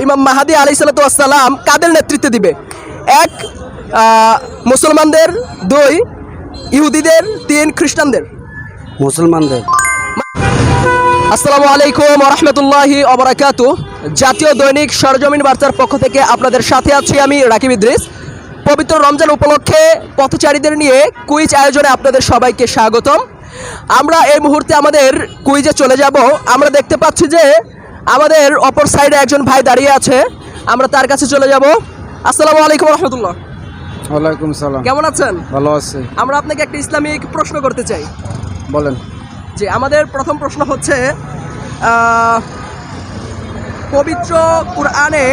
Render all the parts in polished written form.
ইমাম মাহাদি আলাইহিসসালাতু ওয়াসসালাম কাদের নেতৃত্বে দিবে? এক, মুসলমানদের; দুই, ইহুদিদের; তিন, খ্রিস্টানদের। মুসলমানদের। আসসালামু আলাইকুম ওয়া রাহমাতুল্লাহি ওয়া বারাকাতুহু। জাতীয় দৈনিক সরজমিন বার্তার পক্ষ থেকে আপনাদের সাথে আছি আমি রাকিব ইদ্রিস। পবিত্র রমজান উপলক্ষে পথচারীদের নিয়ে কুইজ আয়োজনে আপনাদের সবাইকে স্বাগতম। আমরা এই মুহূর্তে আমাদের কুইজে চলে যাব। আমরা দেখতে পাচ্ছি যে আমাদের অপর সাইডে একজন ভাই দাঁড়িয়ে আছে, আমরা তার কাছে চলে যাব। আসসালামু আলাইকুম ওয়া রাহমাতুল্লাহ। ওয়ালাইকুম সালাম। কেমন আছেন? ভালো আছি। আমরা আপনাকে একটা ইসলামিক প্রশ্ন করতে চাই। বলেন। যে আমাদের প্রথম প্রশ্ন হচ্ছে, পবিত্র কুরআনে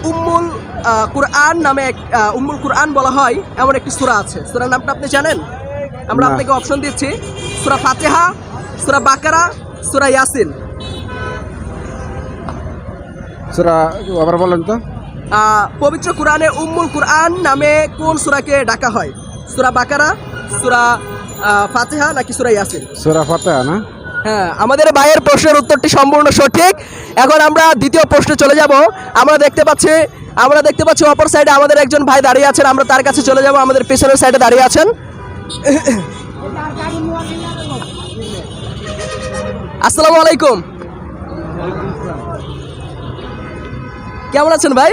উম্মুল কুরআন নামে উম্মুল কুরআন বলা হয় এমন একটি সূরা আছে, সূরার নামটা আপনি জানেন? আমরা না। আপনাকে অপশন দিচ্ছি: সূরা ফাতিহা, সূরা বাকারা, সূরা ইয়াসিন। সূরা আবার বলেন তো। পবিত্র কুরআনে উম্মুল কুরআন নামে কোন সূরাকে ডাকা হয়? সূরা বাকারা, সূরা ফাতিহা নাকি সূরা ইয়াসিন? সূরা ফাতিহা না? হ্যাঁ, আমাদের ভাইয়ের প্রশ্নের উত্তরটি সম্পূর্ণ সঠিক। এখন আমরা দ্বিতীয় প্রশ্নে চলে যাব। আমরা দেখতে পাচ্ছি অপর সাইডে আমাদের একজন ভাই দাঁড়িয়ে আছেন, আমরা তার কাছে চলে যাব। আমাদের পেছনের সাইডে দাঁড়িয়ে আছেন। আসসালামু আলাইকুম। কেমন আছেন ভাই?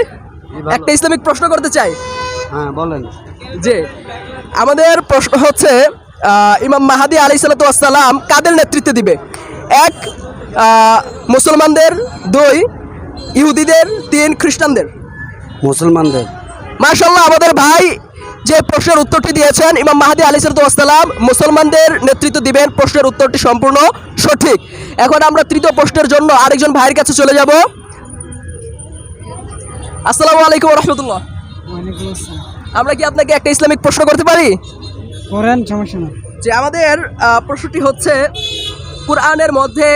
একটা ইসলামিক প্রশ্ন করতে চাই। হ্যাঁ বলেন। যে আমাদের প্রশ্ন হচ্ছে, ইমাম মাহাদি আলাইহিসসালাতু ওয়াসসালাম কাদের নেতৃত্বে দিবে? এক, মুসলমানদের; দুই, ইহুদিদের; তিন, খ্রিস্টানদের। মুসলমানদের। মাশাআল্লাহ, আমাদের ভাই যে প্রশ্নের উত্তরটি দিয়েছেন, ইমাম মাহাদি আলাইহিসসালাতু ওয়াসসালাম মুসলমানদের নেতৃত্ব দিবেন, প্রশ্নের উত্তরটি সম্পূর্ণ সঠিক। এখন আমরা তৃতীয় প্রশ্নের জন্য আরেকজন ভাইয়ের কাছে চলে যাব। আসসালামু আলাইকুম ওয়া রাহমাতুল্লাহ। ওয়ালাইকুম আসসালাম। আমরা কি আপনাকে একটা ইসলামিক প্রশ্ন করতে পারি? করেন, সমস্যা না। যে আমাদের প্রশ্নটি হচ্ছে, কুরআনের মধ্যে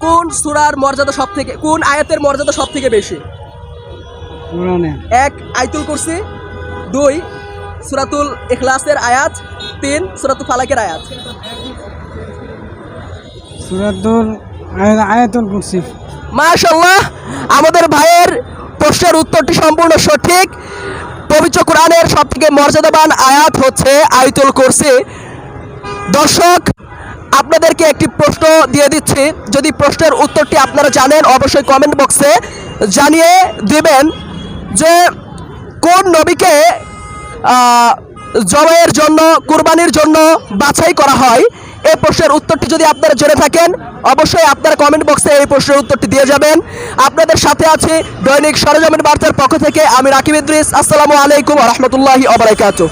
কোন সূরার মর্যাদা সবথেকে, কোন আয়াতের মর্যাদা সবথেকে বেশি? কোরআনে এক, আয়াতুল কুরসি; দুই, সূরাতুল ইখলাসের আয়াত; তিন, সূরাতুল ফালাকের আয়াত। আয়াতুল কুরসি। মাশাআল্লাহ, আমাদের ভাইয়ের প্রশ্নের উত্তরটি সম্পূর্ণ সঠিক। পবিত্র কোরআনের সবথেকে মর্যাদাবান আয়াত হচ্ছে আয়াতুল কুরসি। দর্শক, আপনাদেরকে একটি প্রশ্ন দিয়ে দিচ্ছি। যদি প্রশ্নের উত্তরটি আপনারা জানেন অবশ্যই কমেন্ট বক্সে জানিয়ে দেবেন যে কোন নবীকে জবাইয়ের জন্য, কুরবানির জন্য বাছাই করা হয়। এই প্রশ্নের উত্তরটি যদি আপনারা জেনে থাকেন অবশ্যই আপনারা কমেন্ট বক্সে এই প্রশ্নের উত্তরটি দিয়ে যাবেন। আপনাদের সাথে আছি দৈনিক সরজমিন বার্তার পক্ষ থেকে আমি রাকিব ইদ্রিস। আসসালামু আলাইকুম ওয়া রাহমাতুল্লাহি ওয়া বারাকাতুহু।